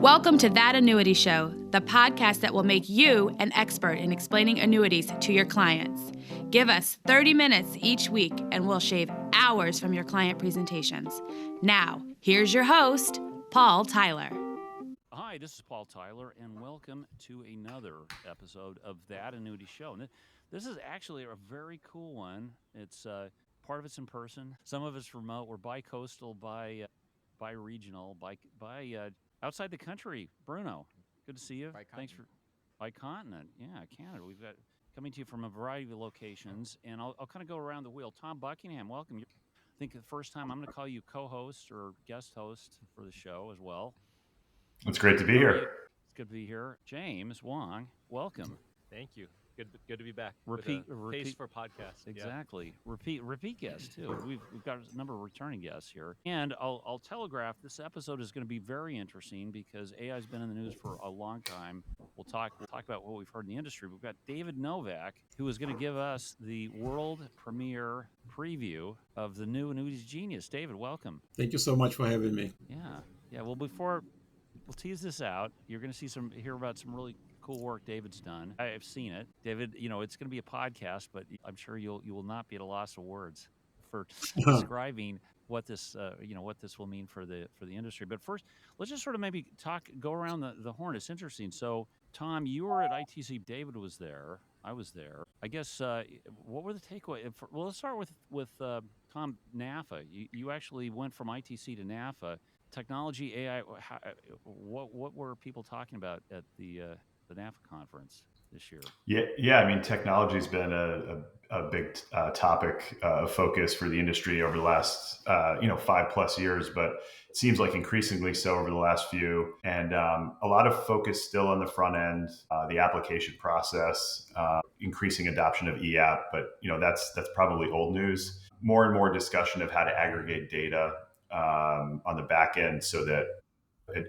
Welcome to That Annuity Show, the podcast that will make you an expert in explaining annuities to your clients. Give us 30 minutes each week and we'll shave hours from your client presentations. Now, here's your host, Paul Tyler. Hi, this is Paul Tyler, and welcome to another episode of That Annuity Show. And this is actually a very cool one. It's part of it's in person, some of it's remote. We're bi-coastal, bi-regional, outside the country. Bruno, good to see you. Thanks for bi-continent. Yeah, Canada. We've got coming to you from a variety of locations, and I'll kind of go around the wheel. Tom Buckingham, welcome. I think the first time I'm going to call you co-host or guest host for the show as well. It's great to be here. It's good to be here. James Wong, welcome. Thank you. Good to be back. Repeat taste for podcasts. Exactly. Yeah. Repeat guests too. We've got a number of returning guests here, and I'll telegraph this episode is going to be very interesting because AI has been in the news for a long time. We'll talk about what we've heard in the industry. We've got David Novak, who is going to give us the world premiere preview of the new Annuities Genius. David, welcome. Thank you so much for having me. Yeah. Well, we'll tease this out. You're going to hear about some really cool work David's done. I've seen it. David, it's going to be a podcast, but I'm sure you will not be at a loss of words for describing what this will mean for the industry. But first, let's just sort of maybe go around the horn. It's interesting. So, Tom, you were at ITC. David was there. I was there. I guess what were the takeaways? Well, let's start with Tom, NAFA. You actually went from ITC to NAFA. Technology, AI. What were people talking about at the NAFA conference this year? Yeah. I mean, technology's been a big topic of focus for the industry over the last 5+ years, but it seems like increasingly so over the last few. And a lot of focus still on the front end, the application process, increasing adoption of eApp, but that's probably old news. More and more discussion of how to aggregate data on the back end so that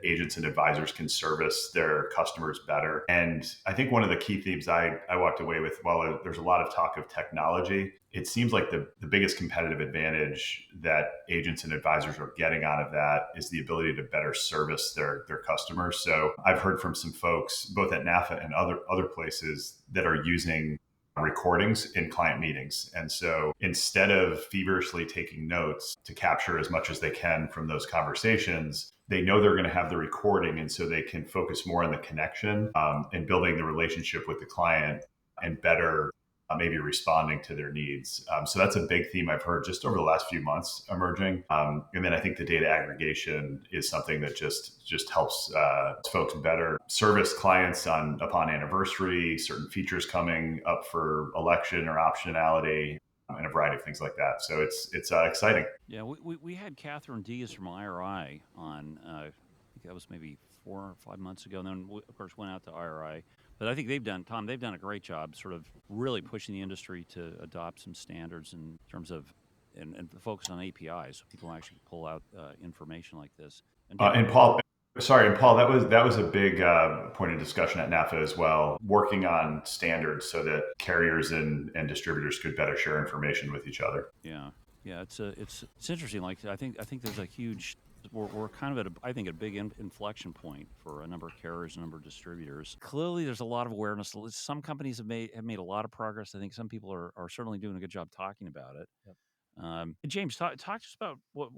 agents and advisors can service their customers better. And I think one of the key themes I walked away with, while there's a lot of talk of technology, it seems like the biggest competitive advantage that agents and advisors are getting out of that is the ability to better service their customers. So I've heard from some folks, both at NAFA and other places, that are using recordings in client meetings. And so instead of feverishly taking notes to capture as much as they can from those conversations, they know they're going to have the recording. And so they can focus more on the connection and building the relationship with the client and better maybe responding to their needs. So that's a big theme I've heard just over the last few months emerging. And then I think the data aggregation is something that just helps folks better service clients upon anniversary, certain features coming up for election or optionality, and a variety of things like that. So it's exciting. Yeah, we had Catherine Diaz from IRI on, I think that was maybe 4 or 5 months ago. And then, of course, went out to IRI. But I think they've done a great job sort of really pushing the industry to adopt some standards in terms of and focus on APIs so people actually pull out information like this. And Paul, that was a big point of discussion at NAFA as well, working on standards so that carriers and distributors could better share information with each other. Yeah, it's interesting. Like I think there's a huge. We're kind of at a big inflection point for a number of carriers, a number of distributors. Clearly, there's a lot of awareness. Some companies have made a lot of progress. I think some people are certainly doing a good job talking about it. Yep. James, talk to us about what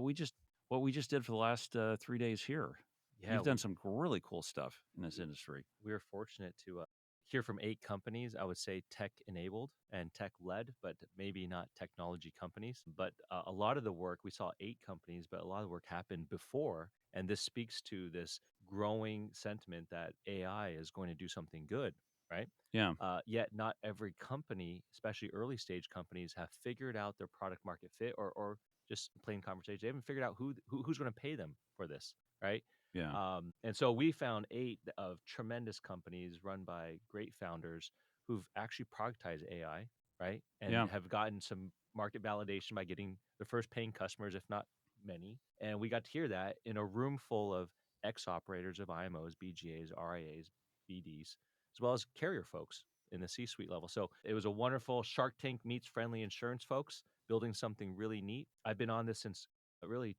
we just did for the last 3 days here. Yeah, you've done some really cool stuff in this industry. We were fortunate to hear from 8 companies, I would say tech-enabled and tech-led, but maybe not technology companies. But a lot of the work, we saw 8 companies, but a lot of the work happened before. And this speaks to this growing sentiment that AI is going to do something good, right? Yeah. Yet not every company, especially early stage companies, have figured out their product market fit or just plain conversation. They haven't figured out who's going to pay them for this, right? Yeah. And so we found 8 of tremendous companies run by great founders who've actually productized AI, right? And have gotten some market validation by getting the first paying customers, if not many. And we got to hear that in a room full of ex-operators of IMOs, BGAs, RIAs, BDs, as well as carrier folks in the C-suite level. So it was a wonderful Shark Tank meets friendly insurance folks building something really neat. I've been on this since really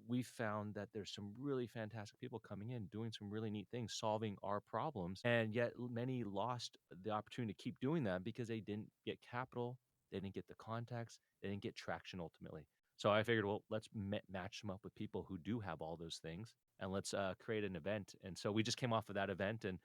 we found that there's some really fantastic people coming in, doing some really neat things, solving our problems. And yet many lost the opportunity to keep doing that because they didn't get capital, they didn't get the contacts, they didn't get traction ultimately. So I figured, well, let's match them up with people who do have all those things, and let's create an event. And so we just came off of that event, and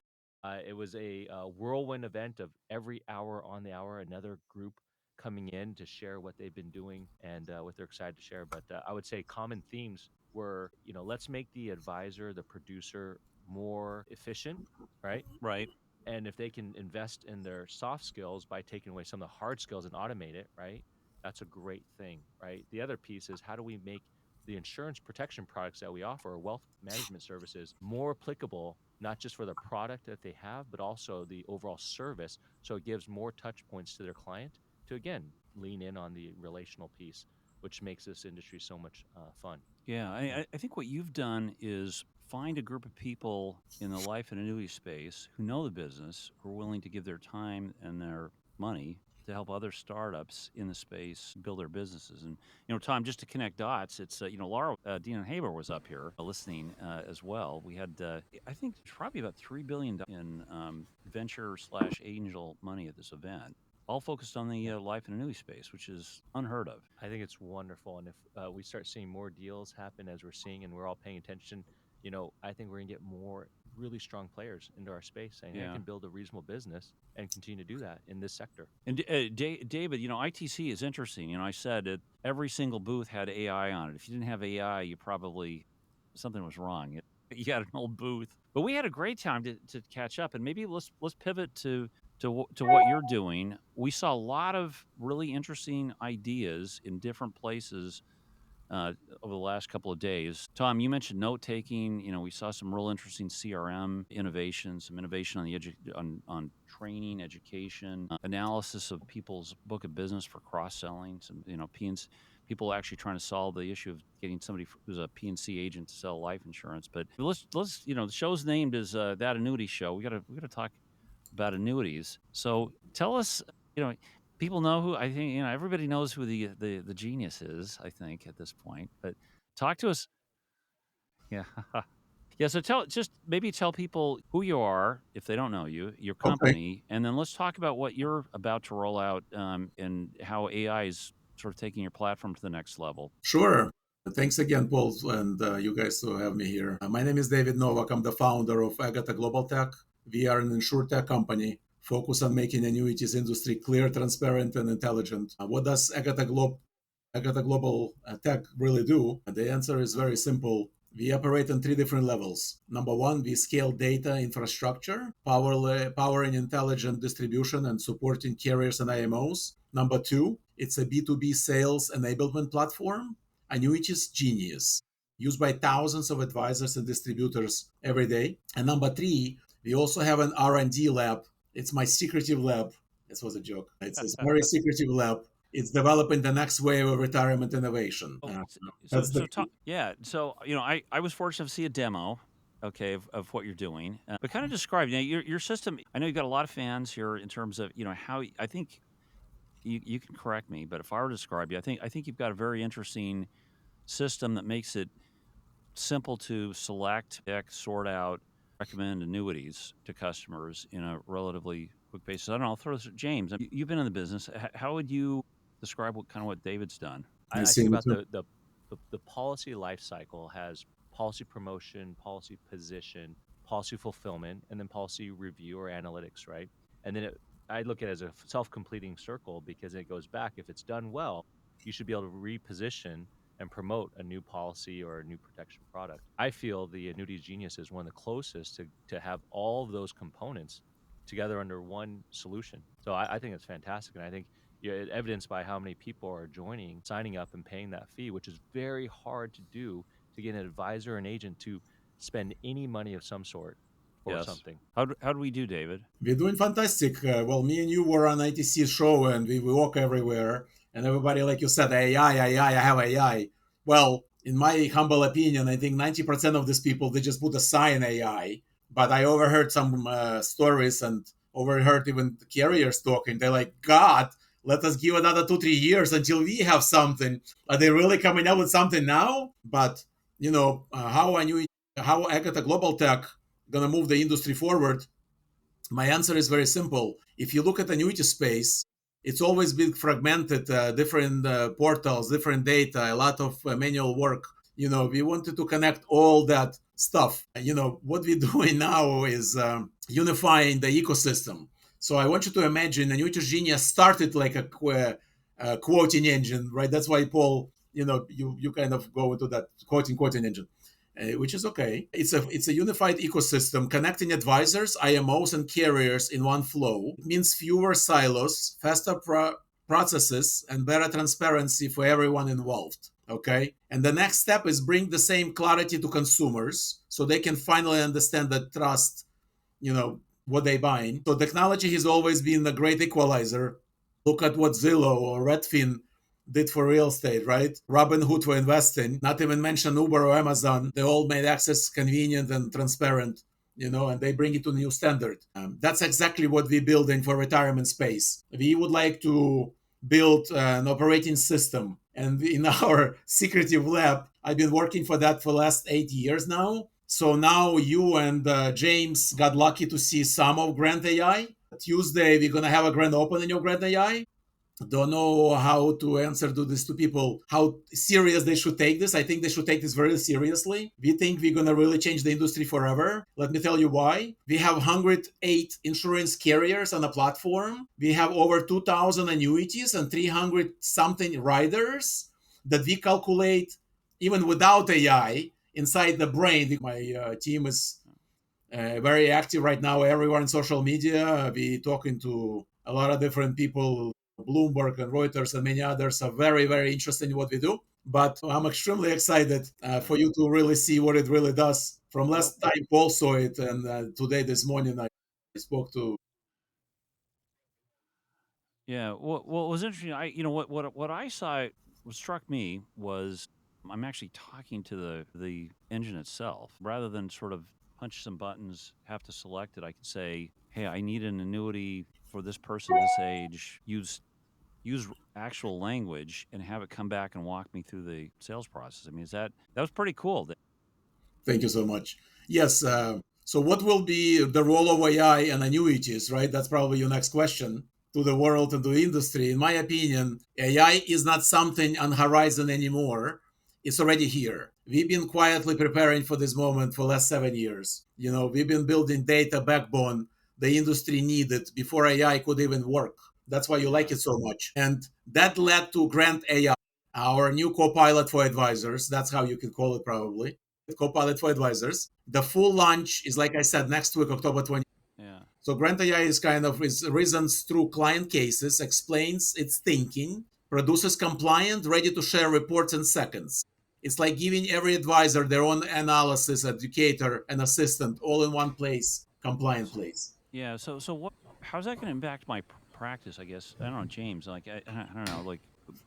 it was a whirlwind event of every hour on the hour, another group coming in to share what they've been doing and what they're excited to share. But I would say common themes were, let's make the advisor, the producer more efficient, right? Right. And if they can invest in their soft skills by taking away some of the hard skills and automate it, right? That's a great thing, right? The other piece is, how do we make the insurance protection products that we offer, or wealth management services, more applicable, not just for the product that they have, but also the overall service. So it gives more touch points to their client to, again, lean in on the relational piece, which makes this industry so much fun. Yeah, I think what you've done is find a group of people in the life and annuity space who know the business, who are willing to give their time and their money to help other startups in the space build their businesses. And Tom, just to connect dots, it's Laura Dean Haber was up here listening as well. We had I think probably about $3 billion in venture/angel money at this event, all focused on the life and annuity space, which is unheard of. I think it's wonderful. And if we start seeing more deals happen as we're seeing, and we're all paying attention, I think we're going to get more really strong players into our space saying, I can build a reasonable business and continue to do that in this sector. And David, ITC is interesting. I said that every single booth had AI on it. If you didn't have AI, you probably, something was wrong. You had an old booth. But we had a great time to catch up. And maybe let's pivot to what you're doing. We saw a lot of really interesting ideas in different places over the last couple of days. Tom, you mentioned note taking. We saw some real interesting CRM innovation, some innovation on the on training, education, analysis of people's book of business for cross selling. Some PNC, people actually trying to solve the issue of getting somebody who's a PNC agent to sell life insurance. But let's the show's named as That Annuity Show. We gotta talk about annuities. So tell us, people know who, I think, everybody knows who the genius is, I think, at this point. But talk to us. Yeah. Yeah. So maybe tell people who you are if they don't know you, your company, and then let's talk about what you're about to roll out and how AI is sort of taking your platform to the next level. Sure. Thanks again, Paul, and you guys to have me here. My name is David Novak. I'm the founder of Agata Global Tech. We are an insurtech company focused on making annuities industry clear, transparent, and intelligent. What does Agata Global Tech really do? The answer is very simple. We operate on 3 different levels. Number 1, we scale data infrastructure, powering intelligent distribution and supporting carriers and IMOs. Number 2, it's a B2B sales enablement platform, Annuities Genius, used by thousands of advisors and distributors every day. And number 3, we also have an R&D lab. It's my secretive lab. This was a joke. It's a very secretive lab. It's developing the next wave of retirement innovation. So I was fortunate to see a demo, of what you're doing, but kind of describe your system. I know you've got a lot of fans here in terms of how I think you can correct me, but if I were to describe you, I think you've got a very interesting system that makes it simple to select, sort out, recommend annuities to customers in a relatively quick basis. I don't know. I'll throw this at James. You've been in the business. How would you describe what David's done? I think about the policy life cycle has policy promotion, policy position, policy fulfillment, and then policy review or analytics, right? And then I look at it as a self-completing circle, because it goes back. If it's done well, you should be able to reposition and promote a new policy or a new protection product. I feel the Annuities Genius is one of the closest to have all of those components together under one solution. So I think it's fantastic. And I think evidenced by how many people are joining, signing up, and paying that fee, which is very hard to do, to get an advisor or an agent to spend any money of some sort for something. How do we do, David? We're doing fantastic. Well, me and you were on ITC show, and we walk everywhere, and everybody, like you said, AI, I have AI. Well, in my humble opinion, I think 90% of these people, they just put a sign AI. But I overheard some stories and overheard even the carriers talking. They're like, God, let us give another 2-3 years until we have something. Are they really coming up with something now? But how Agata Global Tech gonna move the industry forward? My answer is very simple. If you look at the annuity space, it's always been fragmented, different portals, different data, a lot of manual work. We wanted to connect all that stuff. What we're doing now is unifying the ecosystem. So I want you to imagine Annuities Genius started like a quoting engine, right? That's why Paul, you kind of go into that quoting engine. Which is okay. It's a unified ecosystem connecting advisors, IMOs, and carriers in one flow. It means fewer silos, faster processes, and better transparency for everyone involved. Okay. And the next step is bring the same clarity to consumers so they can finally understand and trust, what they buying. So technology has always been a great equalizer. Look at what Zillow or Redfin did for real estate, right? Robinhood for investing, not even mention Uber or Amazon. They all made access convenient and transparent, and they bring it to a new standard. That's exactly what we're building for retirement space. We would like to build an operating system. And in our secretive lab, I've been working for that for the last 8 years now. So now you and James got lucky to see some of Grand AI. Tuesday, we're going to have a grand open in your Grand AI. Don't know how to answer to this to people, how serious they should take this. I think they should take this very seriously. We think we're going to really change the industry forever. Let me tell you why. We have 108 insurance carriers on the platform. We have over 2,000 annuities and 300 something riders that we calculate even without AI inside the brain. My team is very active right now everywhere on social media. We talking to a lot of different people. Bloomberg and Reuters and many others are very, very interested in what we do. But I'm extremely excited for you to really see what it really does. From last time, Paul saw it, and today, this morning, I spoke to. Yeah. Well, what was interesting, what I saw, what struck me was I'm actually talking to the engine itself rather than sort of punch some buttons, have to select it. I can say, hey, I need an annuity for this person, this age. Use actual language and have it come back and walk me through the sales process. I mean, that was pretty cool. Thank you so much. Yes. So what will be the role of AI and annuities, right? That's probably your next question to the world and to the industry. In my opinion, AI is not something on horizon anymore. It's already here. We've been quietly preparing for this moment for the last 7 years. We've been building data backbone the industry needed before AI could even work. That's why you like it so much. And that led to Grant AI, our new co-pilot for advisors. That's how you can call it probably. Co-pilot for advisors. The full launch is, like I said, next week, October 20. Yeah. So Grant AI is reasons through client cases, explains its thinking, produces compliant, ready to share reports in seconds. It's like giving every advisor their own analysis, educator, and assistant all in one place, compliant place. Yeah. So how's that going to impact my practice? I guess I don't know, James. Like I don't know. Like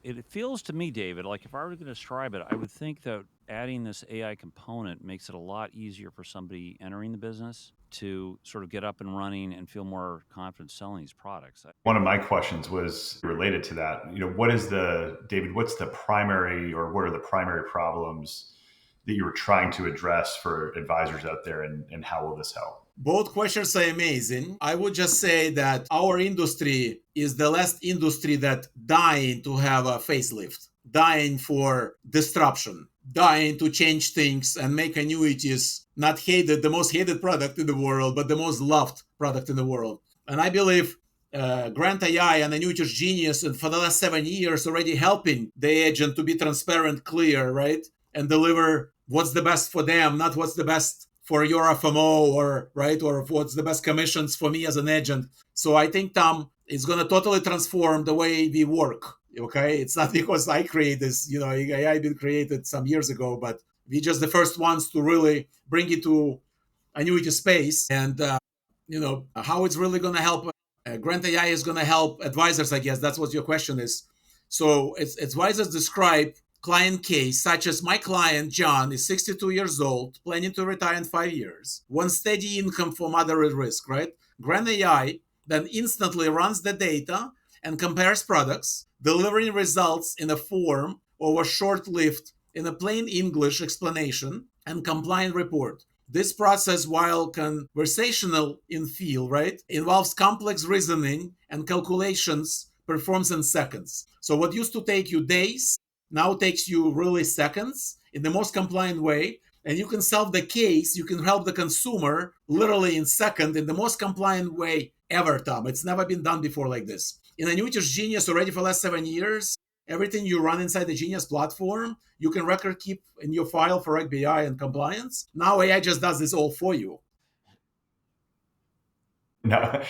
it feels to me, David, like if I were going to describe it, I would think that adding this AI component makes it a lot easier for somebody entering the business to sort of get up and running and feel more confident selling these products. One of my questions was related to that. What's the primary, or what are the primary problems that you were trying to address for advisors out there, and how will this help? Both questions are amazing. I would just say that our industry is the last industry that dying to have a facelift, dying for disruption, dying to change things and make annuities not hated, the most hated product in the world, but the most loved product in the world. And I believe Grant AI and Annuities Genius, and for the last 7 years, already helping the agent to be transparent, clear, right? And deliver what's the best for them, not what's the best for your FMO, or what's the best commissions for me as an agent. So I think, Tom, it's going to totally transform the way we work. Okay, it's not because I create this. AI been created some years ago, but we just the first ones to really bring it to annuity space. And how it's really going to help. Grant AI is going to help advisors. I guess that's what your question is. So it's advisors describe client case, such as my client, John, is 62 years old, planning to retire in 5 years, wants steady income for moderate risk, right? Grant AI then instantly runs the data and compares products, delivering results in a form or a short-lived in a plain English explanation and compliant report. This process, while conversational in feel, right, involves complex reasoning and calculations performed in seconds. So what used to take you days now takes you really seconds in the most compliant way. And you can solve the case, you can help the consumer literally in second in the most compliant way ever, Tom. It's never been done before like this. In Annuities Genius already for the last 7 years, everything you run inside the Genius platform, you can record keep in your file for FBI and compliance. Now AI just does this all for you. No.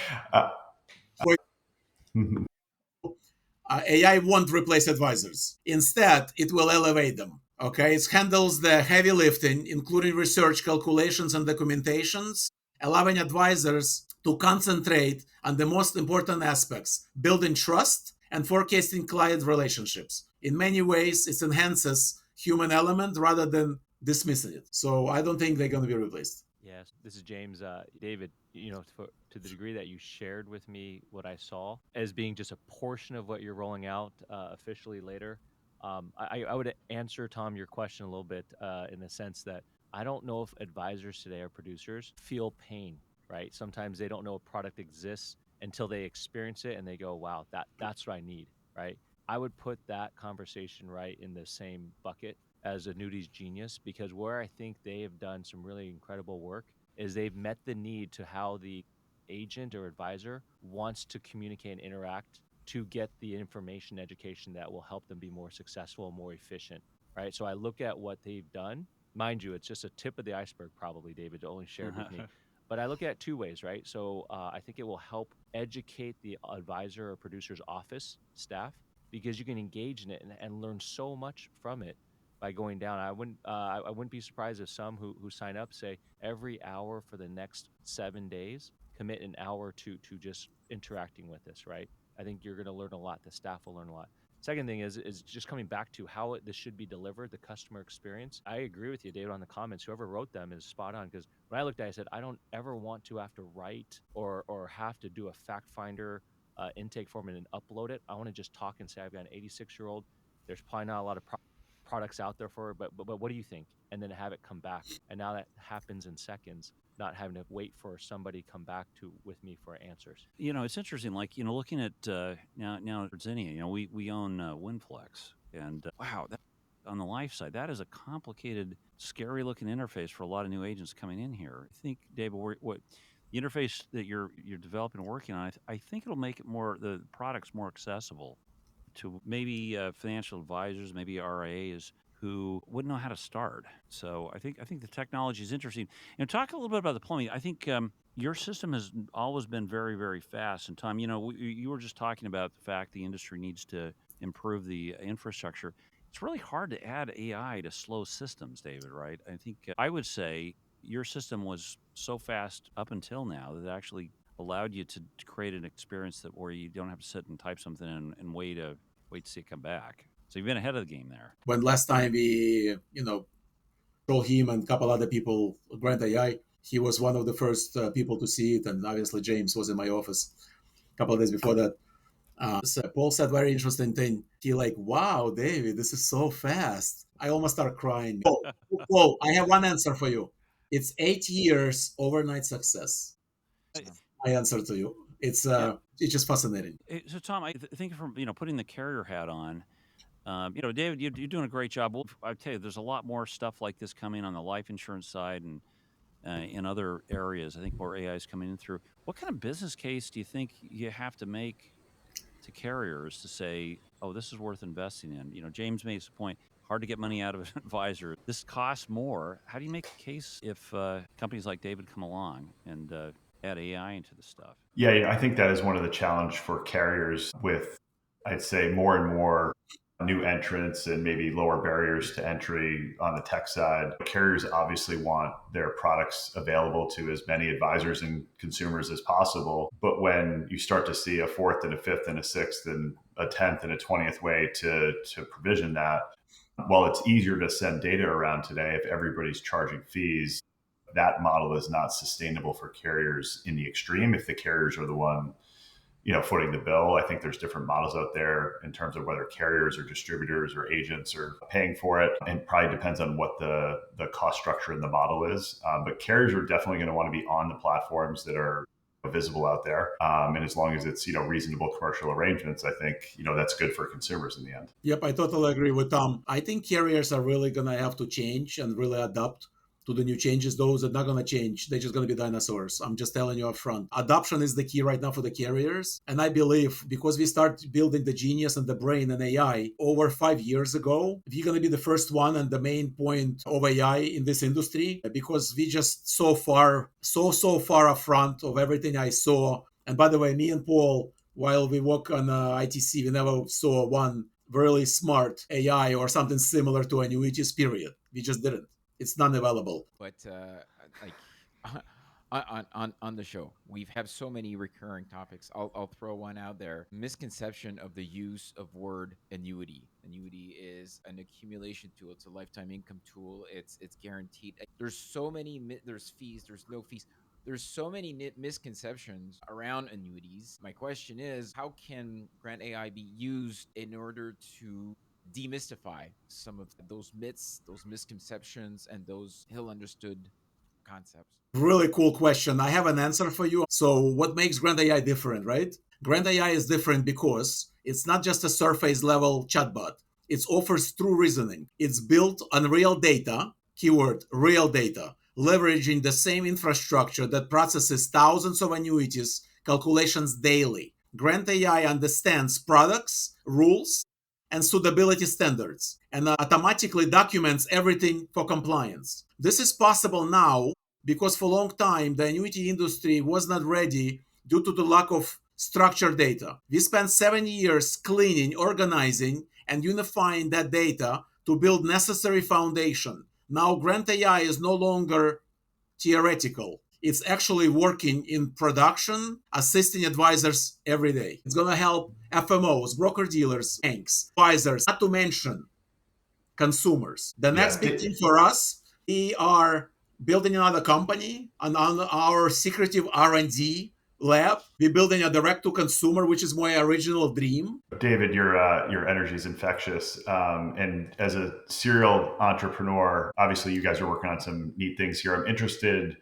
AI won't replace advisors. Instead, it will elevate them. Okay, it handles the heavy lifting, including research, calculations, and documentations, allowing advisors to concentrate on the most important aspects, building trust and forecasting client relationships. In many ways, it enhances human element rather than dismissing it. So I don't think they're going to be replaced. Yes, this is James. David, to the degree that you shared with me what I saw as being just a portion of what you're rolling out officially later, I would answer, Tom, your question a little bit in the sense that I don't know if advisors today or producers feel pain, right? Sometimes they don't know a product exists until they experience it and they go, wow, that's what I need, right? I would put that conversation right in the same bucket as Annuities Genius, because where I think they have done some really incredible work is they've met the need to how the agent or advisor wants to communicate and interact to get the information education that will help them be more successful and more efficient, right? So I look at what they've done. Mind you, it's just a tip of the iceberg, probably, David, only shared with me. But I look at it 2 ways, right? So I think it will help educate the advisor or producer's office staff, because you can engage in it and learn so much from it by going down. I wouldn't be surprised if some who sign up say every hour for the next 7 days, commit an hour to just interacting with this, right? I think you're going to learn a lot. The staff will learn a lot. Second thing is just coming back to how this should be delivered, the customer experience. I agree with you, David, on the comments. Whoever wrote them is spot on, because when I looked at it, I said, I don't ever want to have to write or have to do a fact finder intake form and then upload it. I want to just talk and say, I've got an 86-year-old. There's probably not a lot of products out there for it, but what do you think? And then have it come back. And now that happens in seconds, not having to wait for somebody come back with me for answers. It's interesting. Like, looking at now Virginia, we own Winflex, and wow, that, on the life side, that is a complicated, scary looking interface for a lot of new agents coming in here. I think, David, what the interface that you're developing and working on, I think it'll make it the products more accessible to maybe financial advisors, maybe RIAs who wouldn't know how to start. So I think the technology is interesting. Talk a little bit about the plumbing. I think your system has always been very, very fast. And Tom, you were just talking about the fact the industry needs to improve the infrastructure. It's really hard to add AI to slow systems, David, right? I think I would say your system was so fast up until now that it actually allowed you to create an experience where you don't have to sit and type something and wait to see it come back. So you've been ahead of the game there. When last time we, told him and a couple other people, Grant AI, he was one of the first people to see it. And obviously James was in my office a couple of days before that. So Paul said very interesting thing. He like, wow, David, this is so fast. I almost start crying. Paul, I have one answer for you. It's 8 years overnight success. My answer to you. It's just fascinating. So Tom, I think from putting the carrier hat on, David, you're doing a great job. I tell you, there's a lot more stuff like this coming on the life insurance side and in other areas. I think more AI is coming in through. What kind of business case do you think you have to make to carriers to say, oh, this is worth investing in? James makes a point. Hard to get money out of an advisor. This costs more. How do you make a case if companies like David come along and add AI into the stuff? Yeah, I think that is one of the challenge for carriers with, I'd say, more and more new entrants and maybe lower barriers to entry on the tech side. Carriers obviously want their products available to as many advisors and consumers as possible. But when you start to see a fourth and a fifth and a sixth and a 10th and a 20th way to provision that, while it's easier to send data around today, if everybody's charging fees, that model is not sustainable for carriers in the extreme if the carriers are the one footing the bill. I think there's different models out there in terms of whether carriers or distributors or agents are paying for it, and probably depends on what the cost structure in the model is. But carriers are definitely going to want to be on the platforms that are visible out there, and as long as it's reasonable commercial arrangements, I think that's good for consumers in the end. Yep, I totally agree with Tom. I think carriers are really gonna have to change and really adapt to the new changes. Those are not going to change. They're just going to be dinosaurs. I'm just telling you up front. Adoption is the key right now for the carriers. And I believe because we start building the genius and the brain and AI over 5 years ago, we're going to be the first one and the main point of AI in this industry, because we just so far up front of everything I saw. And by the way, me and Paul, while we work on ITC, we never saw one really smart AI or something similar to annuities, period. We just didn't. It's not available. But like on the show, we've have so many recurring topics. I'll throw one out there. Misconception of the use of word annuity. Annuity is an accumulation tool. It's a lifetime income tool. It's guaranteed. There's so many. There's fees. There's no fees. There's so many misconceptions around annuities. My question is, how can Grant AI be used in order to demystify some of those myths, those misconceptions, and those ill understood concepts? Really cool question. I have an answer for you. So, what makes Grant AI different, right? Grant AI is different because it's not just a surface level chatbot, it offers true reasoning. It's built on real data, keyword real data, leveraging the same infrastructure that processes thousands of annuities calculations daily. Grant AI understands products, rules, and suitability standards, and automatically documents everything for compliance. This is possible now because for a long time the annuity industry was not ready due to the lack of structured data. We spent 7 years cleaning, organizing, and unifying that data to build necessary foundation. Now Grant AI is no longer theoretical. It's actually working in production, assisting advisors every day. It's going to help FMOs, broker dealers, banks, advisors, not to mention consumers. The next big thing for us, we are building another company and on our secretive R&D lab. We're building a direct to consumer, which is my original dream. David, your energy is infectious, and as a serial entrepreneur, obviously you guys are working on some neat things here. I'm interested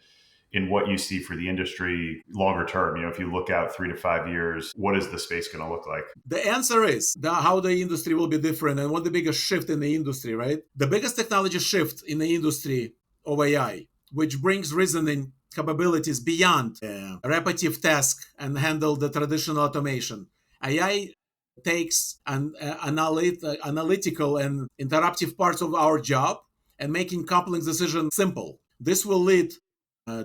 in what you see for the industry longer term. If you look out 3 to 5 years, what is the space going to look like? The answer is how the industry will be different and what the biggest shift in the industry, right? The biggest technology shift in the industry of AI, which brings reasoning capabilities beyond repetitive task and handle the traditional automation. AI takes an analytical and interactive parts of our job and making complex decisions simple. This will lead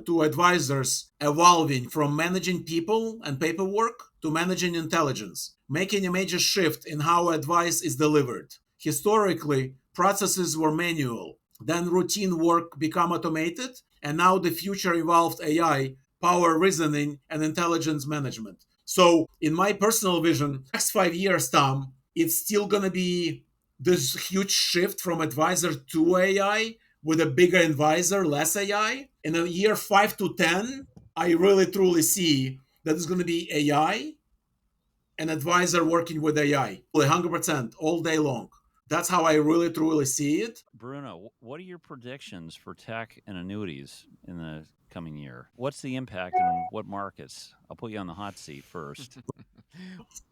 to advisors evolving from managing people and paperwork to managing intelligence, making a major shift in how advice is delivered. Historically, processes were manual, then routine work became automated, and now the future evolved AI, power reasoning, and intelligence management. So, in my personal vision, next 5 years, Tom, it's still going to be this huge shift from advisor to AI with a bigger advisor, less AI. In a year 5 to 10, I really truly see that it's going to be AI and advisor working with AI 100% all day long. That's how I really truly see it. Bruno, what are your predictions for tech and annuities in the coming year? What's the impact and what markets? I'll put you on the hot seat first.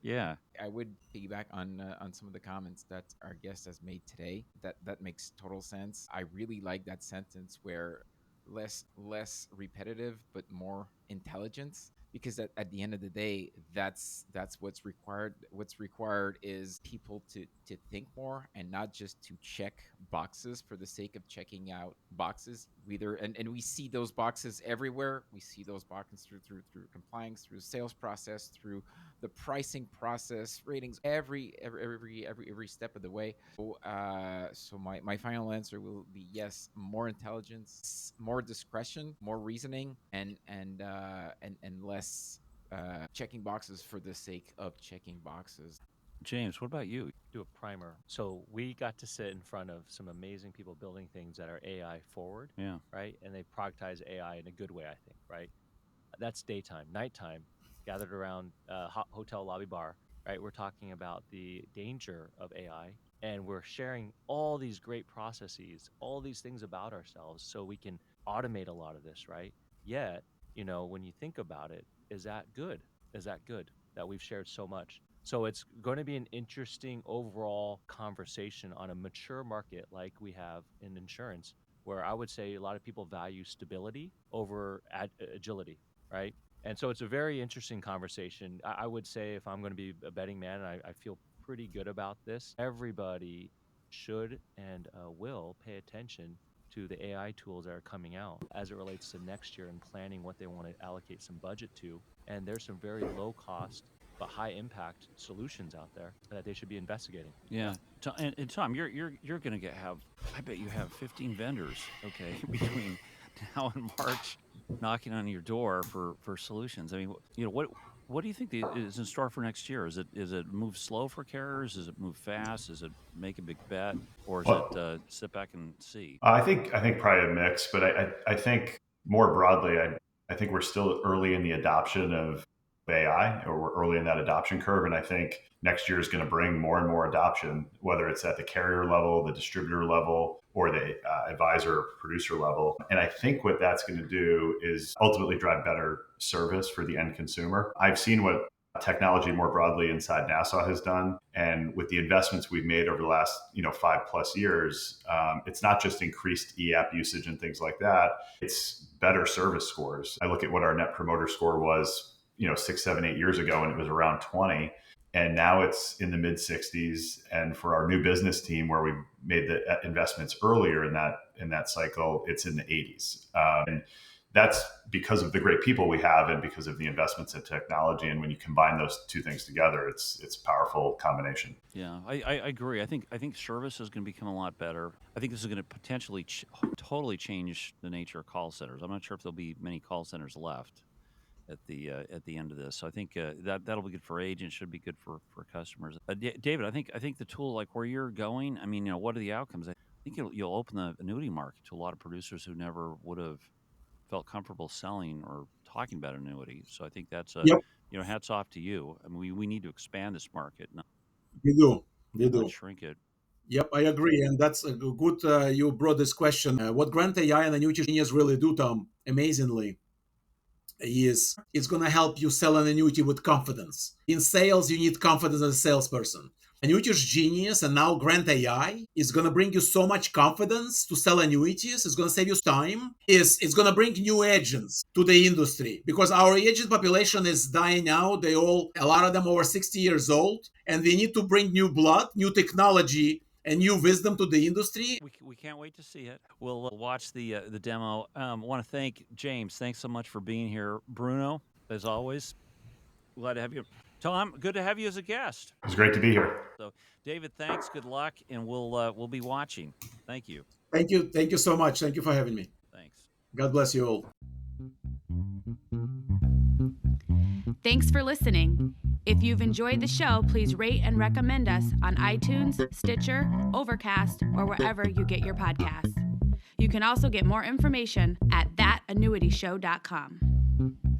Yeah, I would piggyback on some of the comments that our guest has made today. That makes total sense. I really like that sentence where less repetitive but more intelligence, because at the end of the day, that's what's required. What's required is people to think more and not just to check boxes for the sake of checking out boxes. And we see those boxes everywhere. We see those boxes through compliance, through the sales process, through the pricing process, ratings, every step of the way. So my final answer will be yes, more intelligence, more discretion, more reasoning, and less checking boxes for the sake of checking boxes. James, what about you? Do a primer. So we got to sit in front of some amazing people building things that are AI forward. Yeah. Right. And they productize AI in a good way, I think. Right. That's daytime. Nighttime, gathered around a hotel lobby bar, right? We're talking about the danger of AI, and we're sharing all these great processes, all these things about ourselves so we can automate a lot of this, right? Yet, when you think about it, is that good? Is that good that we've shared so much? So it's going to be an interesting overall conversation on a mature market like we have in insurance, where I would say a lot of people value stability over agility, right? And so it's a very interesting conversation. I would say, if I'm going to be a betting man, and I feel pretty good about this, everybody should and will pay attention to the AI tools that are coming out as it relates to next year and planning what they want to allocate some budget to. And there's some very low cost but high impact solutions out there that they should be investigating. Yeah. And Tom, you're going to have, I bet you have 15 vendors, okay, between now and March, knocking on your door for solutions. I mean, what do you think is in store for next year? Is it move slow for carriers? Is it move fast? Is it make a big bet, or is it sit back and see? I think probably a mix, but I think more broadly, I think we're still early in the adoption of AI, or we're early in that adoption curve, and I think next year is going to bring more and more adoption, whether it's at the carrier level, the distributor level, or the advisor or producer level. And I think what that's going to do is ultimately drive better service for the end consumer. I've seen what technology more broadly inside Nassau has done, and with the investments we've made over the last 5+ years, it's not just increased e-app usage and things like that. It's better service scores. I look at what our net promoter score was 6, 7, 8 years ago, and it was around 20. And now it's in the mid 60s. And for our new business team, where we made the investments earlier in that cycle, it's in the 80s. And that's because of the great people we have and because of the investments in technology. And when you combine those two things together, it's a powerful combination. Yeah, I agree. I think service is going to become a lot better. I think this is going to potentially totally change the nature of call centers. I'm not sure if there'll be many call centers left at the end of this. So I think that'll be good for agents, should be good for customers. David, I think the tool, like where you're going, I mean, what are the outcomes? I think you'll open the annuity market to a lot of producers who never would have felt comfortable selling or talking about annuity. So I think that's hats off to you. I mean, we need to expand this market, not shrink it. Yep, I agree, and that's a good. You brought this question. What Grant AI and Annuity Genius really do, Tom, amazingly, is it's going to help you sell an annuity with confidence. In sales, you need confidence as a salesperson. Annuities Genius and now Grant AI is going to bring you so much confidence to sell annuities. It's going to save you time. It's going to bring new agents to the industry, because our agent population is dying out. A lot of them over 60 years old, and we need to bring new blood, new technology, and new wisdom to the industry. We can't wait to see it. We'll watch the demo. Want to thank James. Thanks so much for being here. Bruno, as always, glad to have you. Tom, good to have you as a guest. It was great to be here. So, David, thanks. Good luck, and we'll be watching. Thank you. Thank you so much. Thank you for having me. Thanks. God bless you all. Thanks for listening. If you've enjoyed the show, please rate and recommend us on iTunes, Stitcher, Overcast, or wherever you get your podcasts. You can also get more information at thatannuityshow.com.